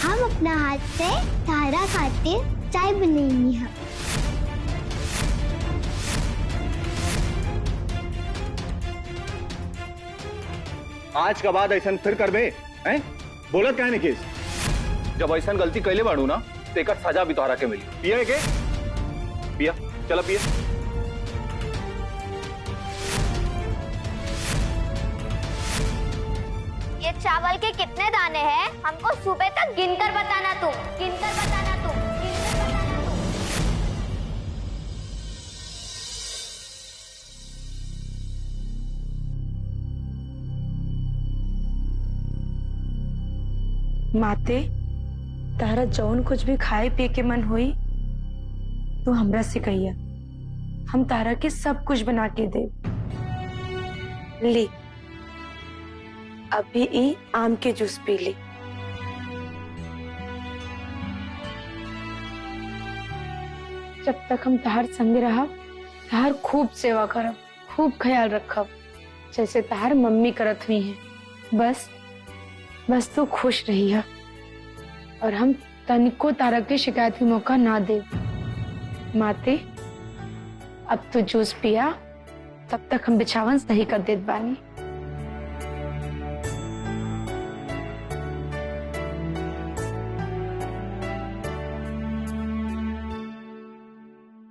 हम अपना हाथ से तारा खातिर चाय बनाएंगे। हम आज के बाद ऐसा फिर करबे हैं? बोलत क्या नहीं केस? जब ऐसा गलती कैले बाड़ू ना तो एक सजा भी तोहरा के मिली। पिया के पिया, चला पिया। ये चावल के कितने दाने हैं हमको सुबह तक गिनकर बताना तुम, गिनकर बताना तुम, गिनकर बताना तुम। माते तारा जौन कुछ भी खाए पिए के मन हुई तू हमरा से कहिया, हम तारा के सब कुछ बना के दे। ले अभी ई आम के जूस पी ले। जब तक हम तहार संग रहब तहार खूब सेवा करब, खूब ख्याल रखब जैसे तहार मम्मी करत हुई है। बस तू खुश रही है और हम तनिको तारा के शिकायत की मौका ना दे। माते अब तू जूस पिया, तब तक हम बिछावन सही कर देत बानी।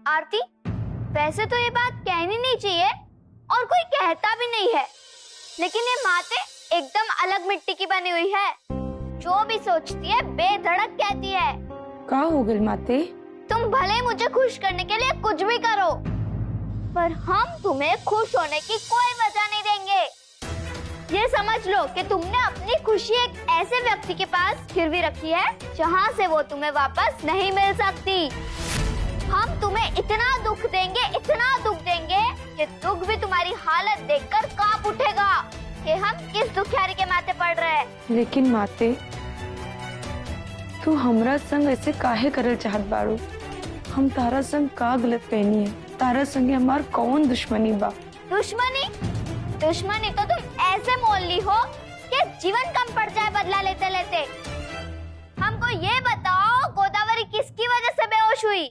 आरती, वैसे तो ये बात कहनी नहीं चाहिए और कोई कहता भी नहीं है, लेकिन ये माते एकदम अलग मिट्टी की बनी हुई है। जो भी सोचती है बेधड़क कहती है। का हो गई माते? तुम भले मुझे खुश करने के लिए कुछ भी करो, पर हम तुम्हें खुश होने की कोई वजह नहीं देंगे। ये समझ लो कि तुमने अपनी खुशी एक ऐसे व्यक्ति के पास गिरवी रखी है जहाँ से वो तुम्हें वापस नहीं मिल सकती। हम तुम्हें इतना दुख देंगे, इतना दुख देंगे कि दुख भी तुम्हारी हालत देखकर कांप उठेगा कि हम किस दुखियारी के माथे पड़ रहे हैं। लेकिन माते तू हमरा संग ऐसे काहे करल चाहत बाड़ू? हम तारा संग का गलत कहनी है? तारा संग हमार कौन दुश्मनी बा? दुश्मनी तो तुम ऐसे मोल ली हो कि जीवन कम पड़ जाए बदला लेते लेते। हमको ये बताओ, गोदावरी किसकी वजह से बेहोश हुई?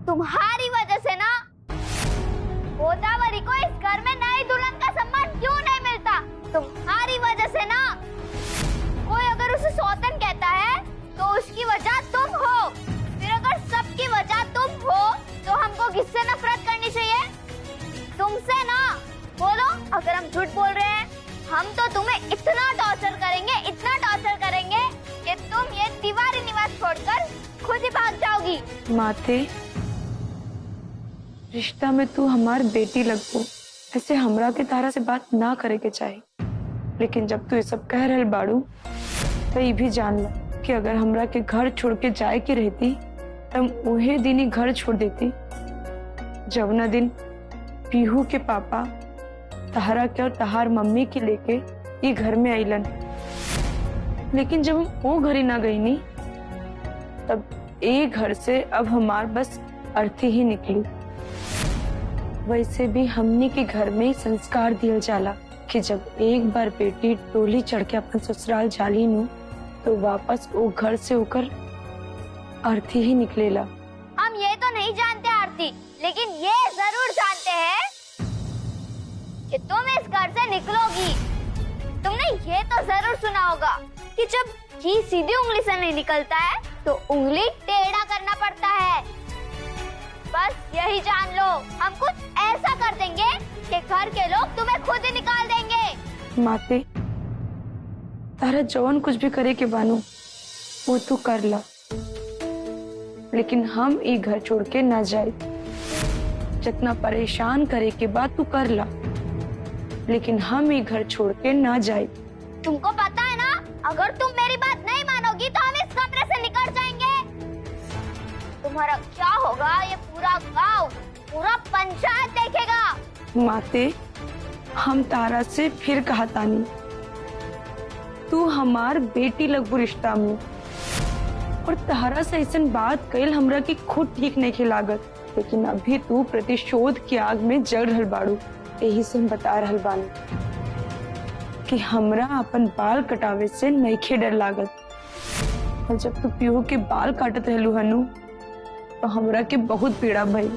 तुम्हारी वजह से ना। गोदावरी को इस घर में नई दुल्हन का सम्मान क्यों नहीं मिलता? तुम्हारी वजह से ना। कोई अगर उसे सौतन कहता है तो उसकी वजह तुम हो। फिर अगर सबकी वजह तुम हो तो हमको किससे नफरत करनी चाहिए? तुमसे ना। बोलो, अगर हम झूठ बोल रहे हैं, हम तो तुम्हें इतना टॉर्चर करेंगे, इतना टॉर्चर करेंगे कि तुम ये तिवारी निवास छोड़कर खुद ही भाग जाओगी। माते रिश्ता में तू हमार बेटी लगबो, ऐसे हमरा के तारा से बात ना करे के चाहे। लेकिन जब तू ये सब कह रहल बाड़ू तो ये भी जान ला कि अगर हमरा के घर छोड़ के जाए की रहती तब उहे दिन ही घर छोड़ देती जब ना दिन पीहू के पापा तहारा के और तहार मम्मी के लेके ये घर में आइलन। लेकिन जब हम वो घर ही ना गई नी तब एक घर से अब हमार बस अर्थी ही निकली। वैसे भी हमनी के घर में संस्कार दिया जाला कि जब एक बार बेटी टोली चढ़ के अपन ससुराल जाली नु तो वापस वो घर से होकर अर्थी ही निकलेला। हम ये तो नहीं जानते आरती, लेकिन ये जरूर जानते हैं कि तुम इस घर से निकलोगी। तुमने ये तो जरूर सुना होगा कि जब घी सीधी उंगली से नहीं निकलता है तो उंगली टेढ़ा करना पड़ता है। बस यही जान लो, हम कुछ ऐसा कर देंगे कि घर के लोग तुम्हें खुद ही निकाल देंगे। माते तारा जौन कुछ भी करे के बानू वो तू कर ला, लेकिन हम ये घर छोड़ के ना जाए। जितना परेशान करे के बाद तू कर ला, लेकिन हम ये घर छोड़ के ना जाए। तुमको पता है ना, अगर तुम मेरी बात नहीं मानोगी तो हम इस कमरे से निकल जाएंगे। तुम्हारा क्या होगा ये पूरा गांव, पूरा पंचायत देखेगा। माते हम तारा से फिर कहा तानी, तू हमार बेटी लगबू रिश्ता में, और तारा से ऐसा बात कैल हमरा की खुद ठीक नहीं खिलागत। लेकिन अभी तू प्रतिशोध की आग में जल रहल बाड़ू। यही से हम बता रहल बानी कि हमरा अपन बाल कटावे से नइखे डर लागत। और जब तू पीहू के बाल काटत रहलू हनु तो हमरा के बहुत पीड़ा भइल,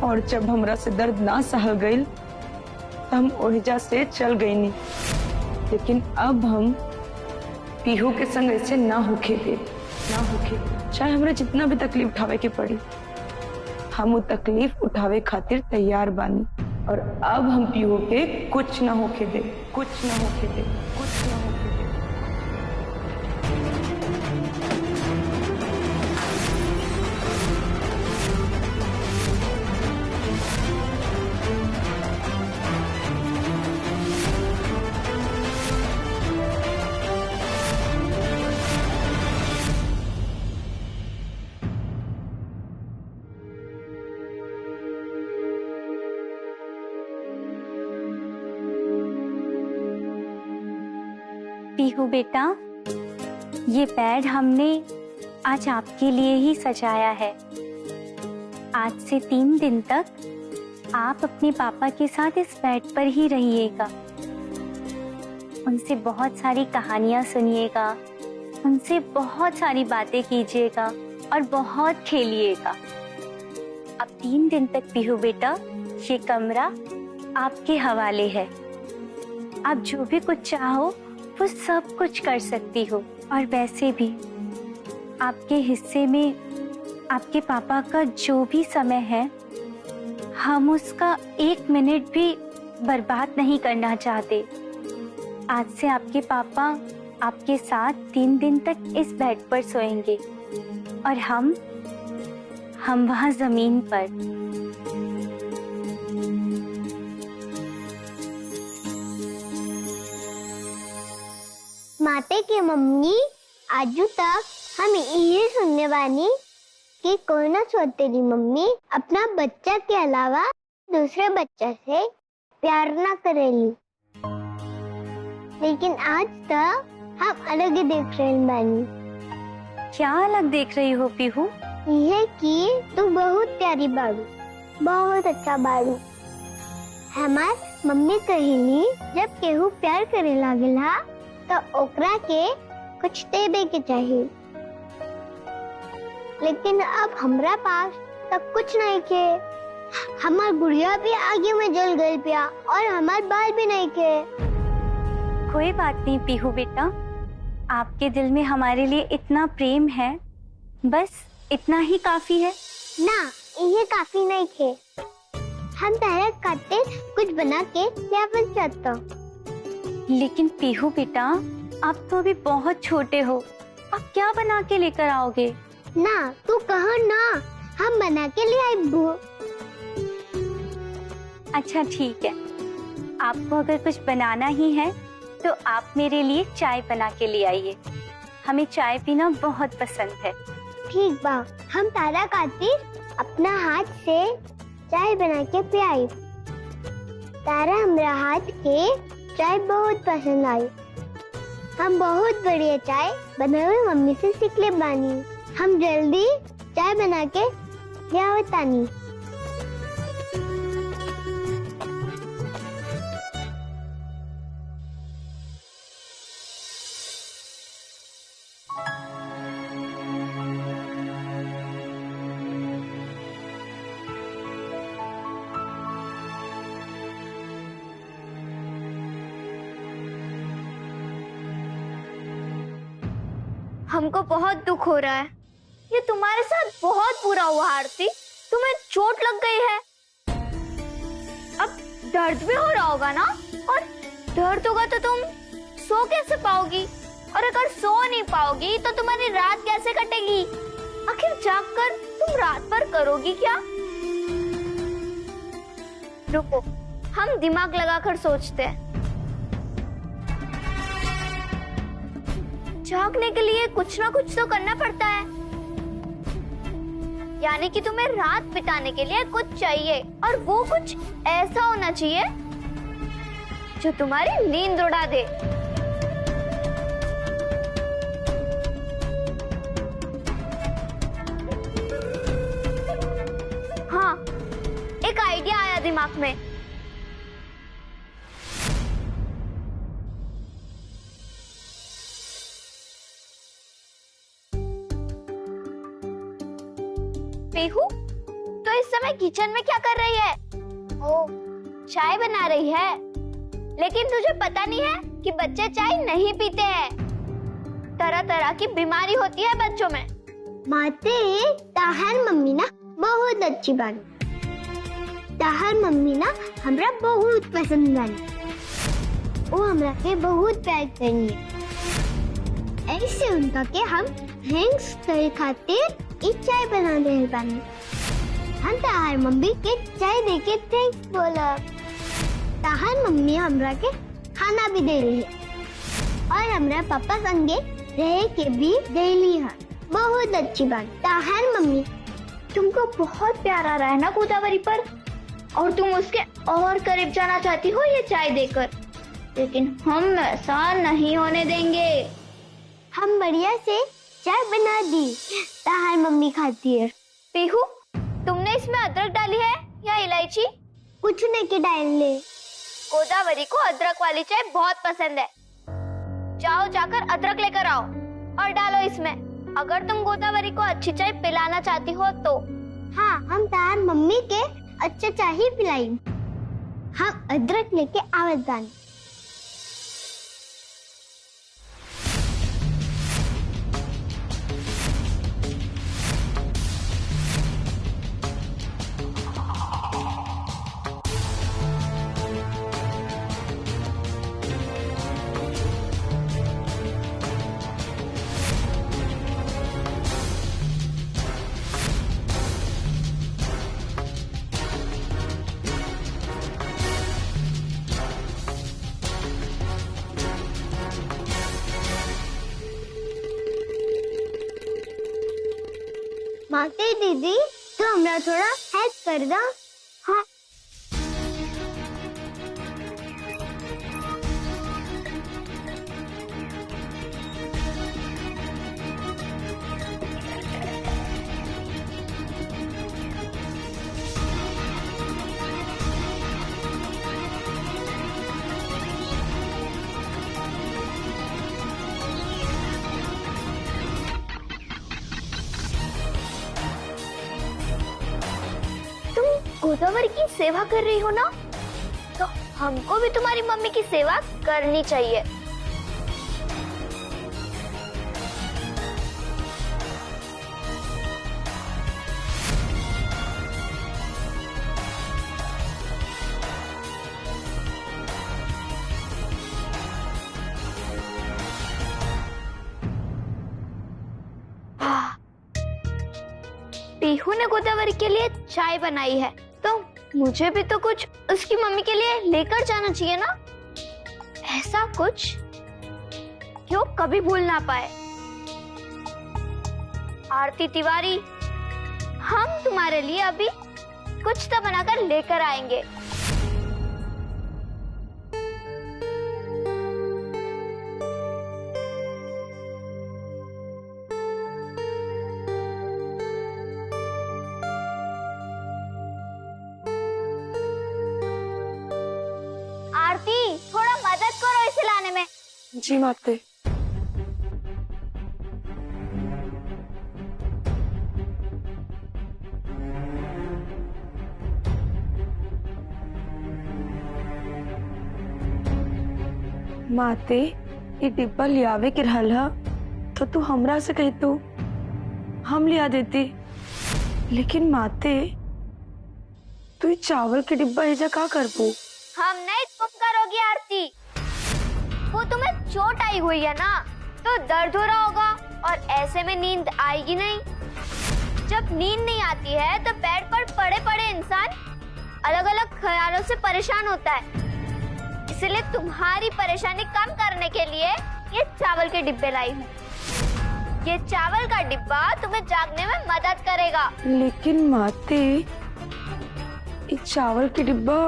और जब हमरा से दर्द ना सहल गईल तो हम ओहिजा से चल गईनी। लेकिन अब हम पीहू के संग ऐसे ना होके दे, चाहे हमरा जितना भी तकलीफ उठावे के पड़ी, हम वो तकलीफ उठावे खातिर तैयार बानी। और अब हम पीहू के कुछ ना होके दे, कुछ ना होके दे, कुछ ना होके दे। पीहू बेटा, ये बेड हमने आज आपके लिए ही सजाया है। आज से 3 दिन तक आप अपने पापा के साथ इस बेड पर ही रहिएगा। उनसे बहुत सारी कहानियां सुनिएगा, उनसे बहुत सारी बातें कीजिएगा और बहुत खेलिएगा। अब 3 दिन तक पीहू बेटा ये कमरा आपके हवाले है। आप जो भी कुछ चाहो वो सब कुछ कर सकती हो। और वैसे भी आपके हिस्से में आपके पापा का जो भी समय है, हम उसका 1 मिनट भी बर्बाद नहीं करना चाहते। आज से आपके पापा आपके साथ 3 दिन तक इस बेड पर सोएंगे और हम वहां जमीन पर। माते के मम्मी आजू तक हम यही सुनने वाली कि कोई ना सोतेली मम्मी अपना बच्चा के अलावा दूसरे बच्चा से प्यार ना करेली। लेकिन आज तक हम अलग ही देख रहे बानी। क्या अलग देख रही हो पीहू? यह कि तू बहुत प्यारी बाड़ू, बहुत अच्छा बाड़ू। हमार मम्मी कहिली जब केहू प्यार करे लागेला तो ओकरा के कुछ देवे के चाहिए। लेकिन अब हमरा पास तब कुछ नहीं के। हमार गुड़िया भी आगे में जल गई पिया और हमार बाल भी नहीं के। कोई बात नहीं पीहू बेटा, आपके दिल में हमारे लिए इतना प्रेम है, बस इतना ही काफी है ना। ये काफी नहीं थे। हम तारा खाते कुछ बना के वापस जाता। लेकिन पीहू बेटा, आप तो अभी बहुत छोटे हो, आप क्या बना के लेकर आओगे? ना तू कहो ना, हम बना के ले आएंगे। अच्छा ठीक है, आपको अगर कुछ बनाना ही है तो आप मेरे लिए चाय बना के ले आइए। हमें चाय पीना बहुत पसंद है। ठीक बा, हम तारा खातिर अपना हाथ से चाय बना के पियाई। तारा हमरा हाथ के चाय बहुत पसंद आई। हम बहुत बढ़िया चाय बनावे मम्मी से सीख ले बानी। हम जल्दी चाय बना के ले आवतानी। हमको बहुत दुख हो रहा है। ये तुम्हारे साथ बहुत बुरा हुआ आरती, तुम्हें चोट लग गई है। अब दर्द भी हो रहा होगा ना, और दर्द होगा तो तुम सो कैसे पाओगी? और अगर सो नहीं पाओगी तो तुम्हारी रात कैसे कटेगी? आखिर जागकर तुम रात भर करोगी क्या? रुको, हम दिमाग लगाकर सोचते हैं। जागने के लिए कुछ ना कुछ तो करना पड़ता है। यानी कि तुम्हें रात बिताने के लिए कुछ चाहिए, और वो कुछ ऐसा होना चाहिए जो तुम्हारी नींद उड़ा दे। हाँ, एक आइडिया आया दिमाग में। पीहू, तो इस समय किचन में क्या कर रही है? ओ, चाय बना रही है। लेकिन तुझे पता नहीं है कि बच्चे चाय नहीं पीते हैं। तरह तरह की बीमारी होती है बच्चों में। माते ताहर मम्मी ना बहुत अच्छी बानी। ताहर मम्मी ना हमरा बहुत पसंद बानी। वो हमरा के बहुत प्यार करेंगे। ऐसे उनका के हम थैंक्स करे खातिर ई चाय बना रहे बानी। हम ताहर मम्मी के चाय दे के थैंक्स बोला। ताहर मम्मी हमरा के खाना भी दे रही है और हमरा पापा संगे रह के भी देली है। बहुत अच्छी बात। ताहर मम्मी, तुमको बहुत प्यार आ रहा है ना गोदावरी पर, और तुम उसके और करीब जाना चाहती हो ये चाय देकर, लेकिन हम ऐसा नहीं होने देंगे। हम बढ़िया से चाय बना दी। ताहर मम्मी खाती है। पीहू, तुमने इसमें अदरक डाली है या इलायची? कुछ नहीं के डाल ले। गोदावरी को अदरक वाली चाय बहुत पसंद है। जाओ जाकर अदरक लेकर आओ और डालो इसमें, अगर तुम गोदावरी को अच्छी चाय पिलाना चाहती हो तो। हाँ, हम ताहर मम्मी के अच्छा चाय ही पिलाई। हम अदरक लेके आवत बानी। माते दीदी, तो हमरा थोड़ा हेल्प कर दो। हाँ। गोदावरी की सेवा कर रही हो ना, तो हमको भी तुम्हारी मम्मी की सेवा करनी चाहिए। पीहू ने गोदावरी के लिए चाय बनाई है, तो मुझे भी तो कुछ उसकी मम्मी के लिए लेकर जाना चाहिए ना। ऐसा कुछ क्यों कभी भूल ना पाए। आरती तिवारी, हम तुम्हारे लिए अभी कुछ तो बनाकर लेकर आएंगे। आरती, थोड़ा मदद करो इसे लाने में। जी माते। माते, ये डिब्बा लियावे के रहल हा, तो तू हमरा से कही तू हम लिया देती। लेकिन माते, तू ये चावल के डिब्बा एजा का करबू? हम नहीं, तुम करोगी आरती। वो तुम्हें चोट आई हुई है ना, तो दर्द हो रहा होगा और ऐसे में नींद आएगी नहीं। जब नींद नहीं आती है तो बेड पर पड़े पड़े इंसान अलग अलग ख्यालों से परेशान होता है। इसलिए तुम्हारी परेशानी कम करने के लिए ये चावल के डिब्बे लाई हूँ। ये चावल का डिब्बा तुम्हें जागने में मदद करेगा। लेकिन माते, ये चावल के डिब्बा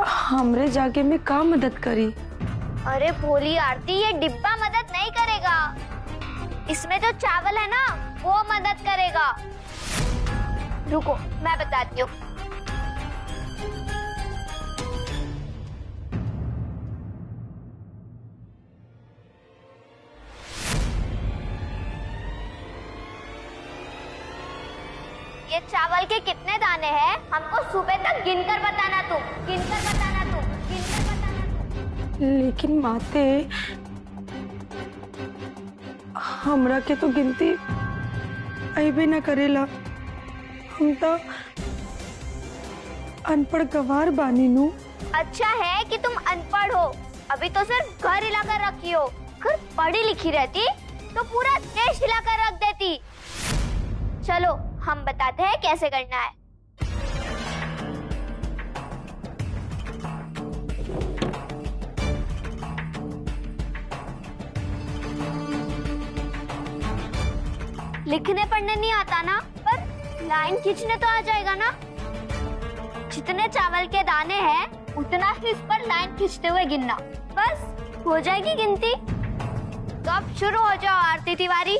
हमरे जागे में का मदद करी? अरे भोली आरती, ये डिब्बा मदद नहीं करेगा। इसमें जो चावल है ना, वो मदद करेगा। रुको, मैं बताती हूँ। ये चावल के कितने दाने हैं हमको सुबह तक गिनकर बताना तुम, गिनकर बताना तुम, गिनकर बताना तुम। लेकिन माते हमरा के तो गिनती अबे न करेला। हम तो अनपढ़ गवार बानी नु। अच्छा है कि तुम अनपढ़ हो, अभी तो सिर्फ घर हिलाकर रखी हो। अगर पढ़ी लिखी रहती तो पूरा देश हिलाकर रख देती। चलो हम बताते हैं कैसे करना है। लिखने पढ़ने नहीं आता ना, पर लाइन खींचने तो आ जाएगा ना। जितने चावल के दाने हैं उतना ही इस पर लाइन खींचते हुए गिनना, बस हो जाएगी गिनती। तो अब शुरू हो जाओ आरती तिवारी।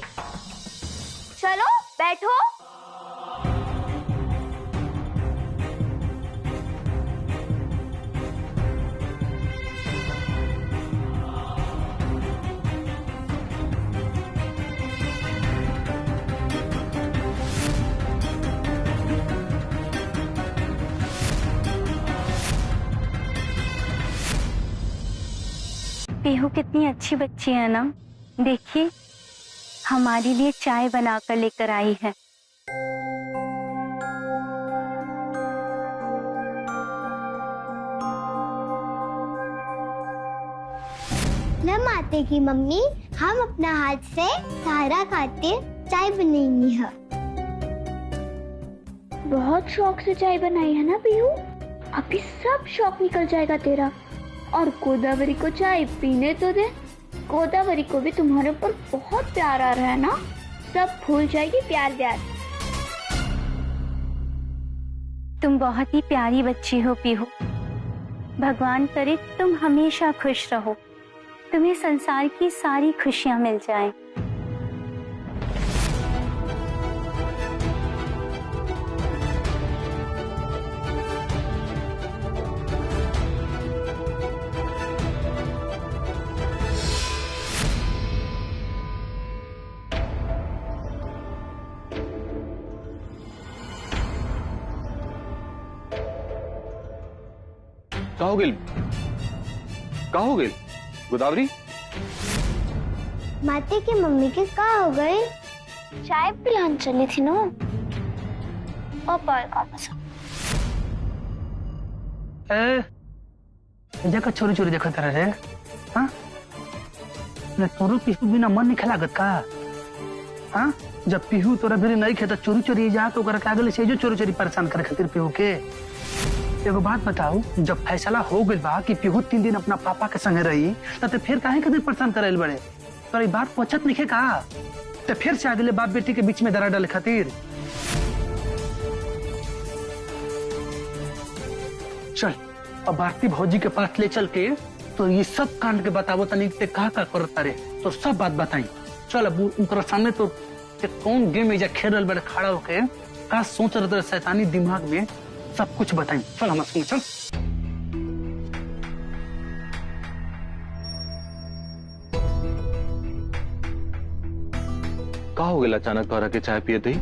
चलो बैठो। पीहू कितनी अच्छी बच्ची है ना। देखिए हमारे लिए चाय बनाकर लेकर आई है। न माते की मम्मी, हम अपना हाथ से सहारा खातिर चाय बनाएंगी है। बहुत शौक से चाय बनाई है ना पीहू। अभी सब शौक निकल जाएगा तेरा। और गोदावरी को चाय पीने तो दे। गोदावरी को भी तुम्हारे ऊपर बहुत प्यार आ रहा है ना, सब भूल जाएगी प्यार प्यार। तुम बहुत ही प्यारी बच्ची हो पीहू। भगवान करे तुम हमेशा खुश रहो, तुम्हें संसार की सारी खुशियां मिल जाएं। कहा हो गेल गोदावरी? माते की मम्मी के का हो गए? चाय पिलाने चली थी ना। और का जगह चोरी चोरी देखा तारा रे। हाँ तोरो पीहू बिना मन नहीं खेलागत का? हाँ जब पीहू तोरा भी नहीं खेता चोरी चोरी जा तो कर कागल से जो चोरी चोरी परेशान करे खातिर पीहू के। एगो बात बताऊ, जब फैसला हो गइल बा कि पीहू 3 दिन अपना पापा के संगे रही तो फिर काहे खातिर परेशान करे बड़े? तोरा बात पहुंचत नहीं का? तो फिर से आगले बाप बेटी के बीच में दरार डाले खातिर। चल अब भारती भौजी के पास ले चल के तो ये सब कांड के बतावो तनी ते का करता रे, तो सब बात बताई। चल अब उनकर सामने तो ते कौन गेम में खेल रहे बड़े खड़ा होके का सोच रहे शैतानी दिमाग में, सब कुछ बताई। चल हमारे संग चल। का हो गया अचानक तोरा के चाय पिए थे?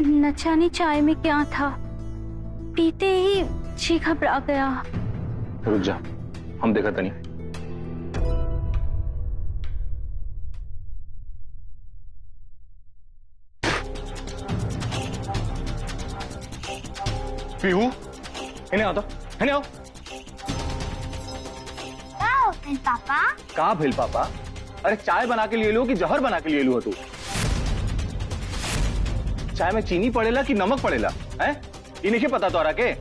न जाने चाय में क्या था, पीते ही जी घबरा गया। रुक जा, हम देखा तनी। पीहू इन्हें आओ, इन्हें आओ। पापा का भेल पापा? अरे चाय बना के लिए लो कि जहर बना के लिए लो तू? चाय में चीनी पड़ेला कि नमक पड़ेला है? ये नहीं पता तोरा के?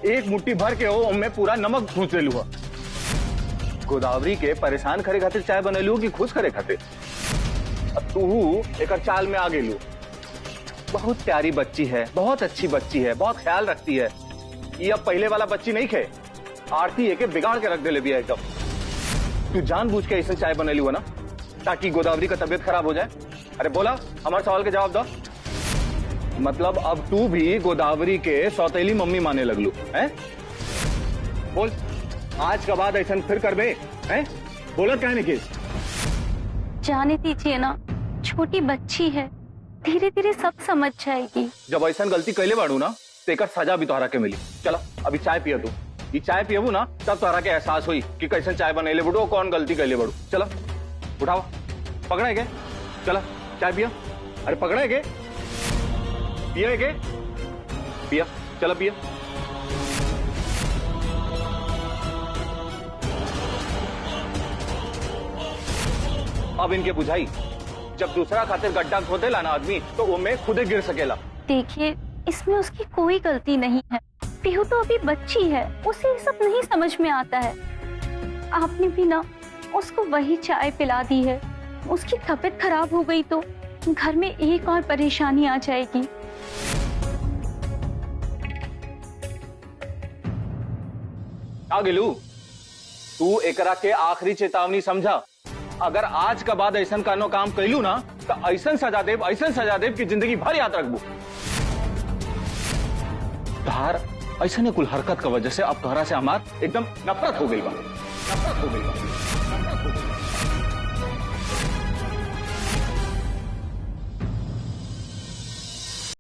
एक मुट्ठी भर के हो मैं पूरा नमक घूस ले लूँ। गोदावरी के परेशान करे खातिर चाय बने लू कि खुश करे खातिर? अब तू एक चाल में आ गेलू। बहुत प्यारी बच्ची है, बहुत अच्छी बच्ची है, बहुत ख्याल रखती है। ये अब पहले वाला बच्ची नहीं खे। आरती है के बिगाड़ के रख दे ले भी एकदम। तू जानबूझ के ऐसे चाय बने लू ना ताकि गोदावरी का तबीयत खराब हो जाए? अरे बोला, हमारे सवाल के जवाब दो। मतलब अब तू भी गोदावरी के सौतेली मम्मी माने लगलू है? बोल, आज के बाद ऐसा फिर कर बे हैं? बोला क्या नहीं? जाने दीजिए ना, छोटी बच्ची है, धीरे धीरे सब समझ जाएगी। जब ऐसा गलती कैले बाड़ू ना तो एक सजा भी तोहरा के मिली। चला अभी चाय पिया तू, ये चाय पियबू ना तब तोहरा के एहसास हुई कि कैसे चाय बनैले बड़ू, कौन गलती कैले बड़ू। चला उठाओ, पकड़े के, चला चाय पिया। अरे पकड़े के, पिया के, पिया, चला पिया। अब इनके बुझाई, जब दूसरा खातिर गड्ढा खोदेला ना आदमी तो वो में खुदे गिर सकेला। देखिए, इसमें उसकी कोई गलती नहीं है। पीहू तो अभी बच्ची है, उसे ये सब नहीं समझ में आता है। आपने भी ना उसको वही चाय पिला दी है। उसकी तबीयत खराब हो गई तो घर में एक और परेशानी आ जाएगी। आ गिलू, तू एकरा के आखिरी चेतावनी समझा। अगर आज के बाद ऐसा कानो काम कैलू ना तो ऐसा सजा देव कि जिंदगी भर याद रखबू। तोहार ऐसा ने कुल हरकत की वजह से अब तोहरा से हमार एकदम नफरत हो गई बा।